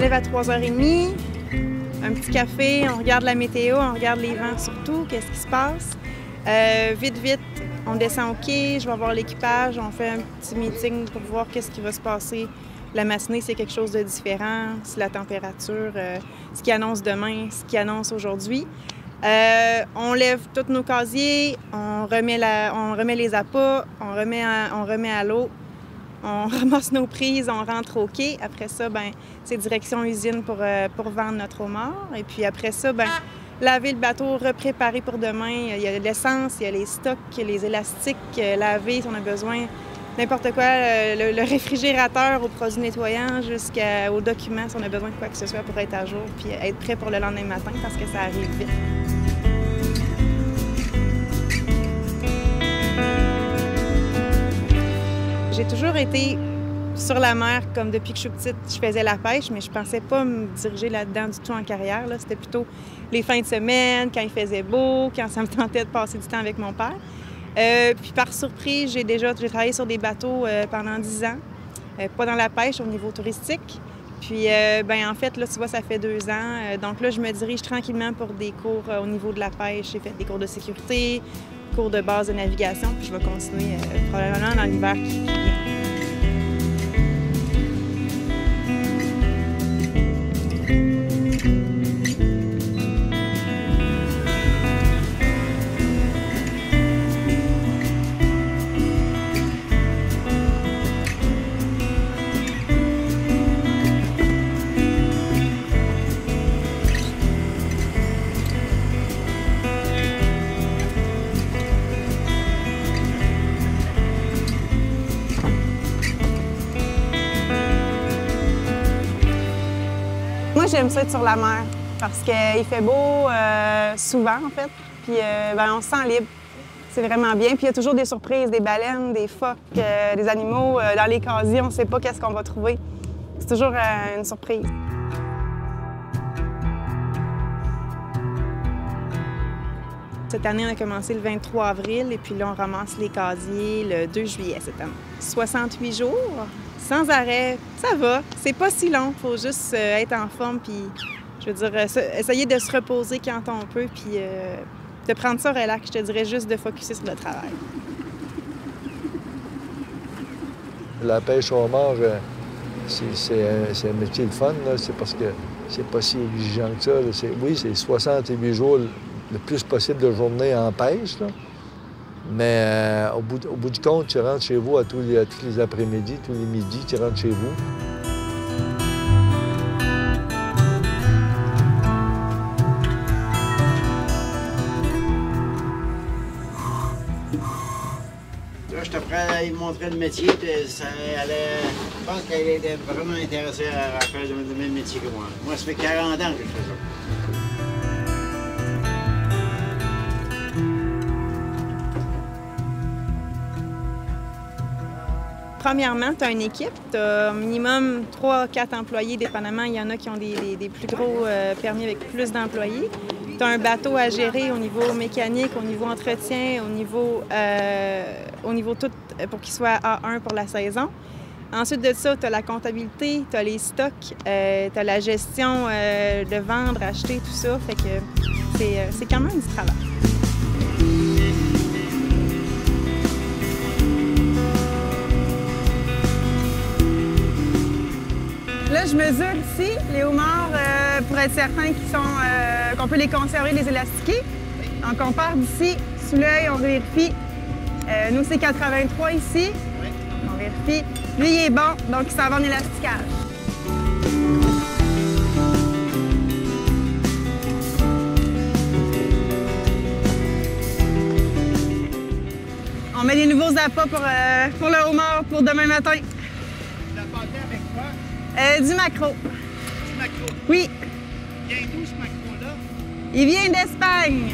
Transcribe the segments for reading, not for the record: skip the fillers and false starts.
lève à 3h30, un petit café, on regarde la météo, on regarde les vents surtout, qu'est-ce qui se passe. Vite, on descend au quai, je vais voir l'équipage, on fait un petit meeting pour voir qu'est-ce qui va se passer la matinée, s'il y a quelque chose de différent, si la température, ce qui annonce demain, ce qui annonce aujourd'hui. On lève tous nos casiers, on remet les appâts, on remet à l'eau, on ramasse nos prises, on rentre au quai. Après ça, c'est direction usine pour vendre notre homard. Et puis après ça, laver le bateau, repréparer pour demain. Il y a l'essence, il y a les stocks, les élastiques, laver si on a besoin, n'importe quoi, le réfrigérateur aux produits nettoyants jusqu'aux documents si on a besoin de quoi que ce soit pour être à jour puis être prêt pour le lendemain matin parce que ça arrive vite. J'ai toujours été sur la mer, comme depuis que je suis petite, je faisais la pêche, mais je pensais pas me diriger là-dedans du tout en carrière. C'était plutôt les fins de semaine, quand il faisait beau, quand ça me tentait de passer du temps avec mon père. Puis par surprise, j'ai travaillé sur des bateaux pendant 10 ans, pas dans la pêche, au niveau touristique. Puis en fait, là, tu vois, ça fait 2 ans. Donc là, je me dirige tranquillement pour des cours au niveau de la pêche. J'ai fait des cours de sécurité, cours de base de navigation, puis je vais continuer probablement dans l'hiver qui vient. Moi, j'aime ça être sur la mer parce qu'il fait beau souvent, en fait. Puis on se sent libre. C'est vraiment bien. Puis il y a toujours des surprises, des baleines, des phoques, des animaux. Dans les casiers, on ne sait pas qu'est-ce qu'on va trouver. C'est toujours une surprise. Cette année, on a commencé le 23 avril et puis là, on ramasse les casiers le 2 juillet cette année. 68 jours. Sans arrêt, ça va. C'est pas si long. Il faut juste être en forme puis, je veux dire, essayer de se reposer quand on peut puis de prendre ça relax. Je te dirais juste de focusser sur le travail. La pêche au homard, c'est un métier de fun. C'est parce que c'est pas si exigeant que ça. Oui, c'est 68 jours le plus possible de journée en pêche. Là. Mais au bout du compte, tu rentres chez vous tous les après-midi, tous les midis, tu rentres chez vous. Là, je t'apprends à lui montrer le métier. Je pense qu'elle était vraiment intéressée à faire le même métier que moi. Moi, ça fait 40 ans que je fais ça. Premièrement, tu as une équipe, tu as minimum 3-4 employés, dépendamment. Il y en a qui ont des plus gros permis avec plus d'employés. Tu as un bateau à gérer au niveau mécanique, au niveau entretien, au niveau tout pour qu'il soit A1 pour la saison. Ensuite de ça, tu as la comptabilité, tu as les stocks, tu as la gestion de vendre, acheter, tout ça. Fait que c'est quand même du travail. Là, je mesure ici les homards pour être certain qu'on peut les conserver, les élastiquer. Donc, on part d'ici, sous l'œil, on vérifie. Nous, c'est 83 ici. On vérifie. Lui, il est bon, donc il s'en va en élasticage. On met des nouveaux appâts pour le homard pour demain matin. Tu l'as pâté avec quoi? Du maquereau. Du maquereau? Oui. Il vient d'où ce maquereau-là? Il vient d'Espagne.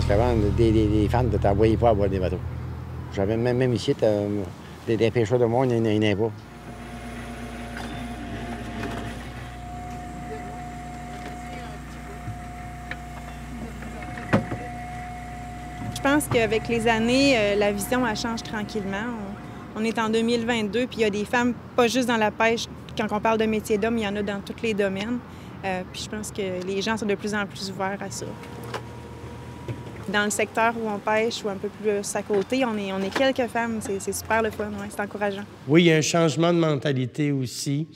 C'est vraiment des fans de t'envoyer pas à boire des bateaux. J'avais même ici, des pêcheurs de monde, il n'y en a pas. Je pense qu'avec les années, la vision, elle change tranquillement. On est en 2022, puis il y a des femmes, pas juste dans la pêche. Quand on parle de métier d'homme, il y en a dans tous les domaines. Puis je pense que les gens sont de plus en plus ouverts à ça. Dans le secteur où on pêche ou un peu plus à côté, on est quelques femmes. C'est super le fun, ouais, c'est encourageant. Oui, il y a un changement de mentalité aussi.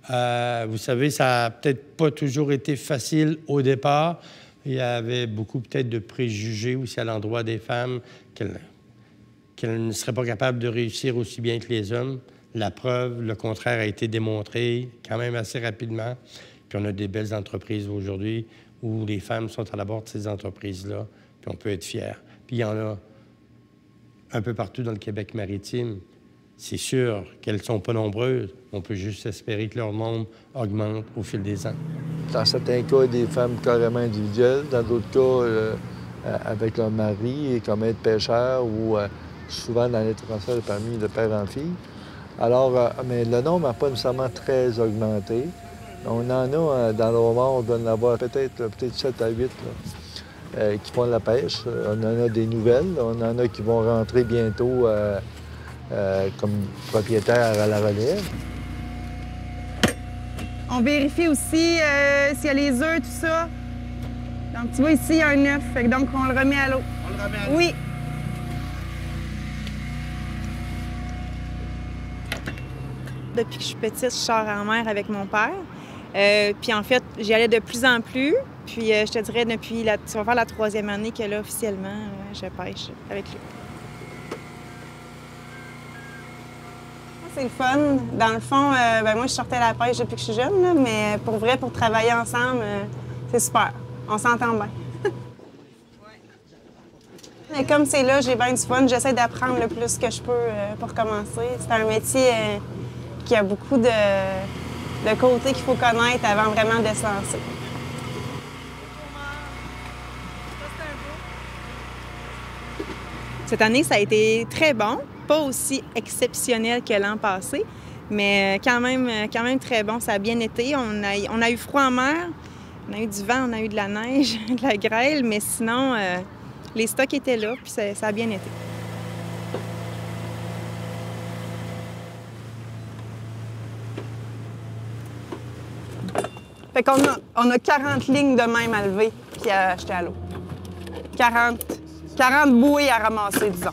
Vous savez, ça n'a peut-être pas toujours été facile au départ. Il y avait beaucoup peut-être de préjugés aussi à l'endroit des femmes, qu'elles ne seraient pas capables de réussir aussi bien que les hommes. La preuve, le contraire a été démontré quand même assez rapidement. Puis on a des belles entreprises aujourd'hui où les femmes sont à la bord de ces entreprises-là, puis on peut être fiers. Puis il y en a un peu partout dans le Québec maritime. C'est sûr qu'elles ne sont pas nombreuses. On peut juste espérer que leur nombre augmente au fil des ans. Dans certains cas, des femmes carrément individuelles. Dans d'autres cas, avec leur mari, comme être pêcheur ou souvent dans les transferts de permis de père en fille. Alors, mais le nombre n'a pas nécessairement très augmenté. On en a dans l'Omar, on doit en avoir peut-être 7 à 8 là, qui font de la pêche. On en a des nouvelles. On en a qui vont rentrer bientôt comme propriétaires à la relève. On vérifie aussi s'il y a les œufs, tout ça. Donc, tu vois, ici, il y a un œuf. Donc, on le remet à l'eau. On le remet à l'eau? Oui. Depuis que je suis petite, je sors en mer avec mon père. Puis en fait, j'y allais de plus en plus. Puis je te dirais, depuis ça va faire la 3e année que là, officiellement, je pêche avec lui. C'est le fun. Dans le fond, moi, je sortais à la pêche depuis que je suis jeune, là, mais pour vrai, pour travailler ensemble, c'est super. On s'entend bien. Mais comme c'est là, j'ai bien du fun. J'essaie d'apprendre le plus que je peux pour commencer. C'est un métier qui a beaucoup de côtés qu'il faut connaître avant vraiment de se lancer. Cette année, ça a été très bon. Pas aussi exceptionnel que l'an passé, mais quand même très bon. Ça a bien été. On a eu froid en mer, on a eu du vent, on a eu de la neige, de la grêle, mais sinon, les stocks étaient là, puis ça a bien été. Fait qu'on a 40 lignes de même à lever puis à jeter à l'eau. 40 bouées à ramasser, disons.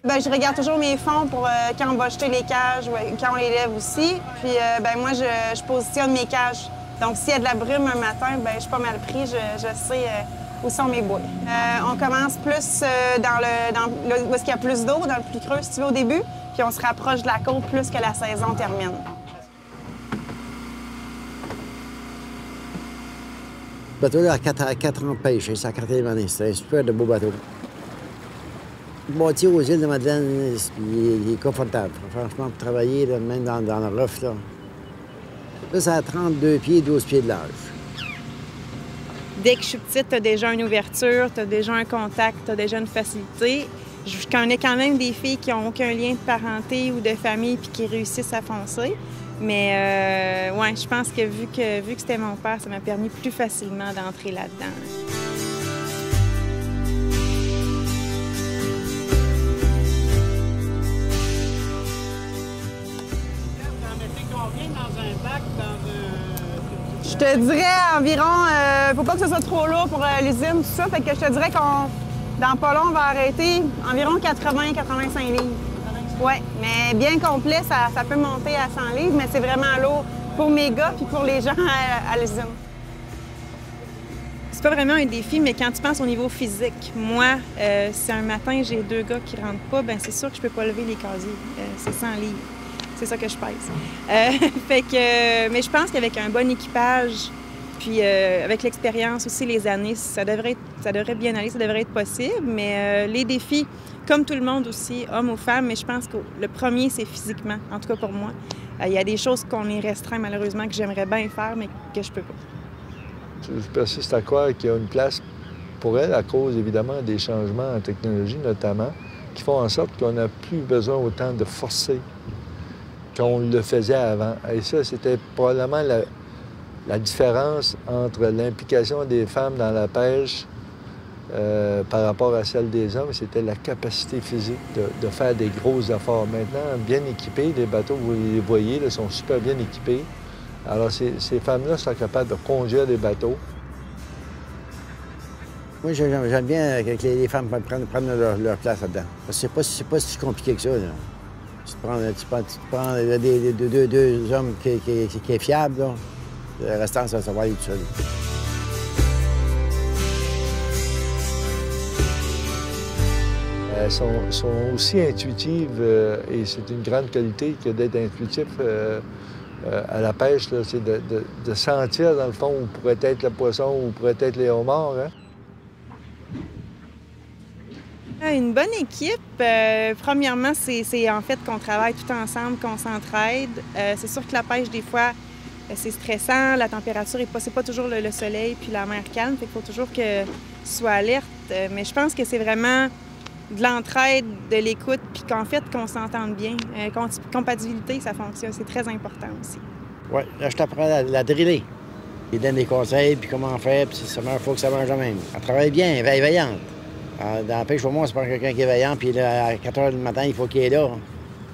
Bien, je regarde toujours mes fonds pour quand on va jeter les cages ou quand on les lève aussi. Puis moi, je positionne mes cages. Donc, s'il y a de la brume un matin, bien, je suis pas mal pris. Je sais où sont mes bouées. On commence plus où est-ce qu'il y a plus d'eau, dans le plus creux, si tu veux, au début. Puis on se rapproche de la côte plus que la saison termine. Le bateau là, a 4 ans de pêche, c'est sa 4e année. C'est un super de beau bateau. Le bâti aux îles de Madeleine, il est confortable. Franchement, pour travailler, là, même dans le rough, là, ça a 32 pieds, 12 pieds de large. Dès que je suis petite, tu as déjà une ouverture, tu as déjà un contact, tu as déjà une facilité. Je connais quand même des filles qui n'ont aucun lien de parenté ou de famille puis qui réussissent à foncer. Mais ouais, je pense que vu que c'était mon père, ça m'a permis plus facilement d'entrer là-dedans. Je te dirais environ, faut pas que ce soit trop lourd pour l'usine, tout ça, fait que je te dirais dans pas long, on va arrêter environ 80-85 livres. Oui, mais bien complet, ça peut monter à 100 livres, mais c'est vraiment lourd pour mes gars puis pour les gens à l'usine. C'est pas vraiment un défi, mais quand tu penses au niveau physique, moi, si un matin j'ai 2 gars qui rentrent pas, ben c'est sûr que je peux pas lever les casiers. C'est 100 livres. C'est ça que je pèse. Mais je pense qu'avec un bon équipage, puis avec l'expérience aussi, les années, ça devrait bien aller, ça devrait être possible. Mais les défis, comme tout le monde aussi, hommes ou femmes, mais je pense que le premier, c'est physiquement, en tout cas pour moi. Il y a des choses qu'on est restreint, malheureusement, que j'aimerais bien faire, mais que je peux pas. Je persiste à croire qu'il y a une place pour elle à cause, évidemment, des changements en technologie, notamment, qui font en sorte qu'on n'a plus besoin autant de forcer qu'on le faisait avant. Et ça, c'était probablement la différence entre l'implication des femmes dans la pêche par rapport à celle des hommes, c'était la capacité physique de faire des gros efforts. Maintenant, bien équipés, les bateaux, vous les voyez, là, sont super bien équipés. Alors, ces femmes-là sont capables de conduire des bateaux. Moi, j'aime bien que les femmes prennent leur place là-dedans. Parce que c'est pas si compliqué que ça, là. Tu prends deux hommes qui est fiable, là. Le restant, ça va aller tout seul. Elles sont aussi intuitives et c'est une grande qualité que d'être intuitif à la pêche. C'est de sentir, dans le fond, où pourrait être le poisson, où pourraient être les homards. Hein? Une bonne équipe, premièrement, c'est en fait qu'on travaille tout ensemble, qu'on s'entraide. C'est sûr que la pêche, des fois, c'est stressant, la température c'est pas toujours le soleil puis la mer calme, fait qu'il faut toujours que tu sois alerte. Mais je pense que c'est vraiment de l'entraide, de l'écoute, puis qu'en fait, qu'on s'entende bien. Compatibilité, ça fonctionne, c'est très important aussi. Oui, là, je t'apprends à la driller. Il donne des conseils, puis comment faire, puis si ça marche, il faut que ça marche de même. Elle travaille bien, elle est veillante. Dans la pêche, au moins, c'est pas quelqu'un qui est veillant, puis là, à 4 heures du matin, il faut qu'il est là.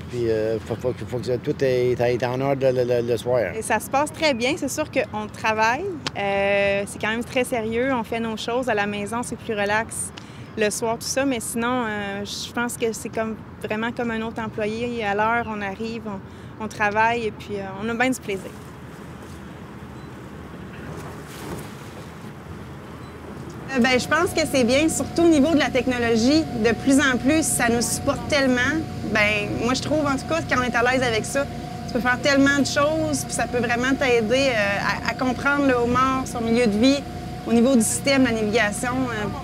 Puis il faut que tout est en ordre le soir. Et ça se passe très bien. C'est sûr qu'on travaille. C'est quand même très sérieux. On fait nos choses. À la maison, c'est plus relax le soir, tout ça. Mais sinon, je pense que c'est vraiment comme un autre employé. À l'heure, on arrive, on travaille et puis on a bien du plaisir. Bien, je pense que c'est bien, surtout au niveau de la technologie. De plus en plus, ça nous supporte tellement. Bien, moi, je trouve, en tout cas, quand on est à l'aise avec ça, tu peux faire tellement de choses, puis ça peut vraiment t'aider à comprendre le homard, son milieu de vie. Au niveau du système, la navigation,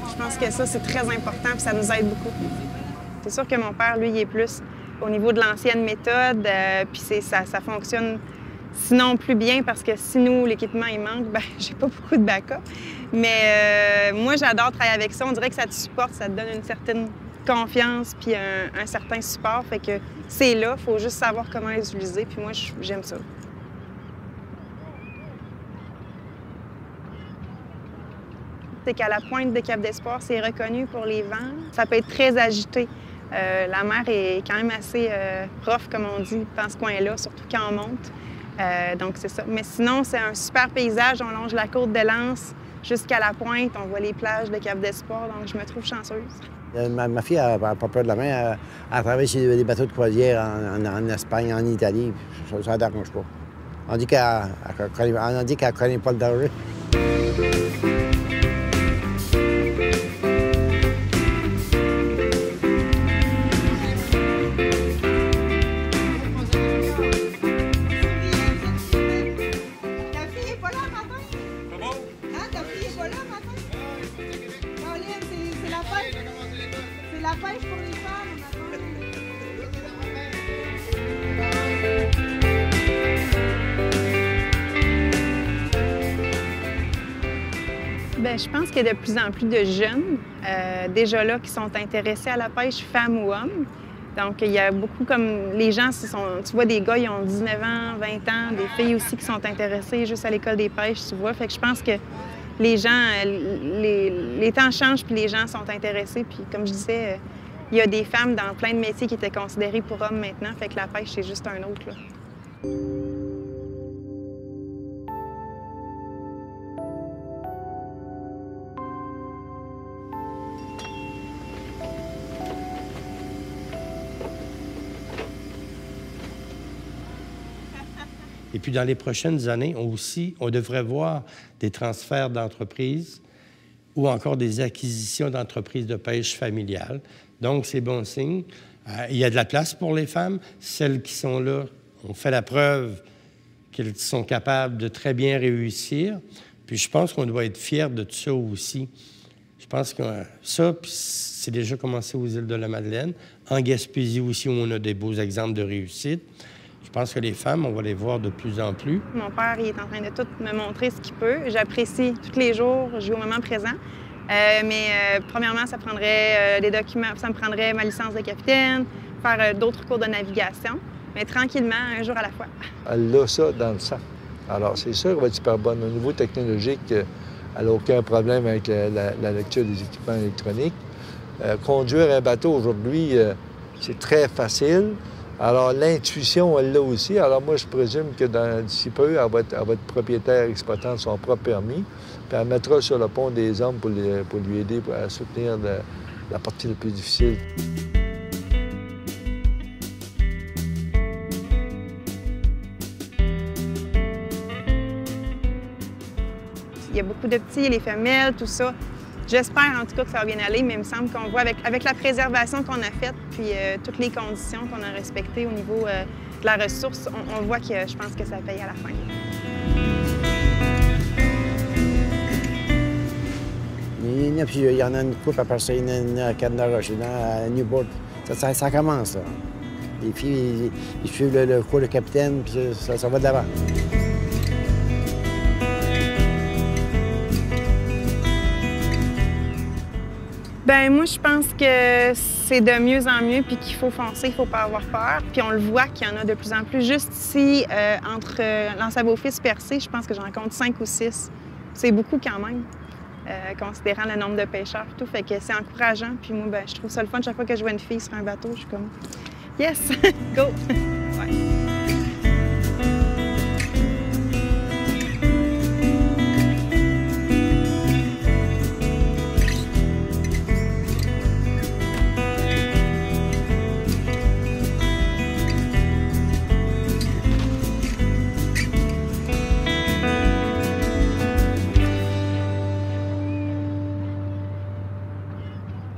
je pense que ça, c'est très important, puis ça nous aide beaucoup. C'est sûr que mon père, lui, il est plus au niveau de l'ancienne méthode, puis ça fonctionne sinon plus bien, parce que si nous, l'équipement, il manque, bien, j'ai pas beaucoup de backup. Mais moi, j'adore travailler avec ça. On dirait que ça te supporte, ça te donne une certaine confiance puis un certain support. Fait que c'est là, il faut juste savoir comment les utiliser. Puis moi, j'aime ça. C'est qu'à la pointe de Cap-d'Espoir, c'est reconnu pour les vents. Ça peut être très agité. La mer est quand même assez rough, comme on dit, dans ce coin-là, surtout quand on monte. Donc, c'est ça. Mais sinon, c'est un super paysage. On longe la côte de Lens jusqu'à la pointe. On voit les plages de Cap-d'Espoir, donc je me trouve chanceuse. Ma fille n'a pas peur de la mer. Elle travaille sur des bateaux de croisière en Espagne, en Italie. Ça ne dérange pas. On dit qu'elle ne connaît pas le danger. Bien, je pense qu'il y a de plus en plus de jeunes, déjà là, qui sont intéressés à la pêche, femmes ou hommes. Donc, il y a beaucoup comme... Les gens, tu vois, des gars, ils ont 19 ans, 20 ans, des filles aussi qui sont intéressées juste à l'école des pêches, tu vois. Fait que je pense que les gens, les temps changent, puis les gens sont intéressés. Puis, comme je disais, il y a des femmes dans plein de métiers qui étaient considérés pour hommes maintenant. Fait que la pêche, c'est juste un autre, là. Et puis, dans les prochaines années, on devrait voir des transferts d'entreprises ou encore des acquisitions d'entreprises de pêche familiale. Donc, c'est bon signe. Il y a de la place pour les femmes. Celles qui sont là ont fait la preuve qu'elles sont capables de très bien réussir. Puis, je pense qu'on doit être fiers de tout ça aussi. Je pense que ça, c'est déjà commencé aux Îles-de-la-Madeleine. En Gaspésie aussi, où on a des beaux exemples de réussite. Je pense que les femmes, on va les voir de plus en plus. Mon père, il est en train de tout me montrer ce qu'il peut. J'apprécie tous les jours, je vis au moment présent. Premièrement, ça prendrait des documents, ça me prendrait ma licence de capitaine, faire d'autres cours de navigation, mais tranquillement, un jour à la fois. Elle a ça dans le sang. Alors, c'est sûr qu'elle va être super bonne. Au niveau technologique, elle n'a aucun problème avec la lecture des équipements électroniques. Conduire un bateau aujourd'hui, c'est très facile. Alors, l'intuition, elle l'a aussi. Alors, moi, je présume que d'ici peu, elle va être propriétaire exploitant de son propre permis. Puis elle mettra sur le pont des hommes pour lui aider à soutenir la partie la plus difficile. Il y a beaucoup de petits, les femelles, tout ça. J'espère en tout cas que ça va bien aller, mais il me semble qu'on voit avec la préservation qu'on a faite, puis toutes les conditions qu'on a respectées au niveau de la ressource, on voit que je pense que ça paye à la fin. Il y en a une coupe, après ça, il y en a à Canada-Roche, à Newport. Ça commence, là. Les filles, ils suivent le cours de capitaine, puis ça va de l'avant. Bien, moi, je pense que c'est de mieux en mieux, puis qu'il faut foncer, il ne faut pas avoir peur. Puis on le voit qu'il y en a de plus en plus. Juste ici, entre L'Anse-à-Beaufils, Percé, je pense que j'en compte 5 ou 6. C'est beaucoup quand même, considérant le nombre de pêcheurs et tout. Fait que c'est encourageant. Puis moi, ben, je trouve ça le fun. Chaque fois que je vois une fille sur un bateau, je suis comme « Yes! Go! » Ouais.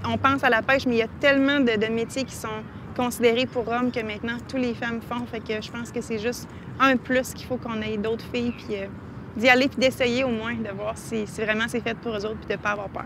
On pense à la pêche, mais il y a tellement de métiers qui sont considérés pour hommes que maintenant, toutes les femmes font. Fait que je pense que c'est juste un plus qu'il faut qu'on ait d'autres filles, puis d'y aller, puis d'essayer au moins, de voir si vraiment c'est fait pour eux autres, puis de ne pas avoir peur.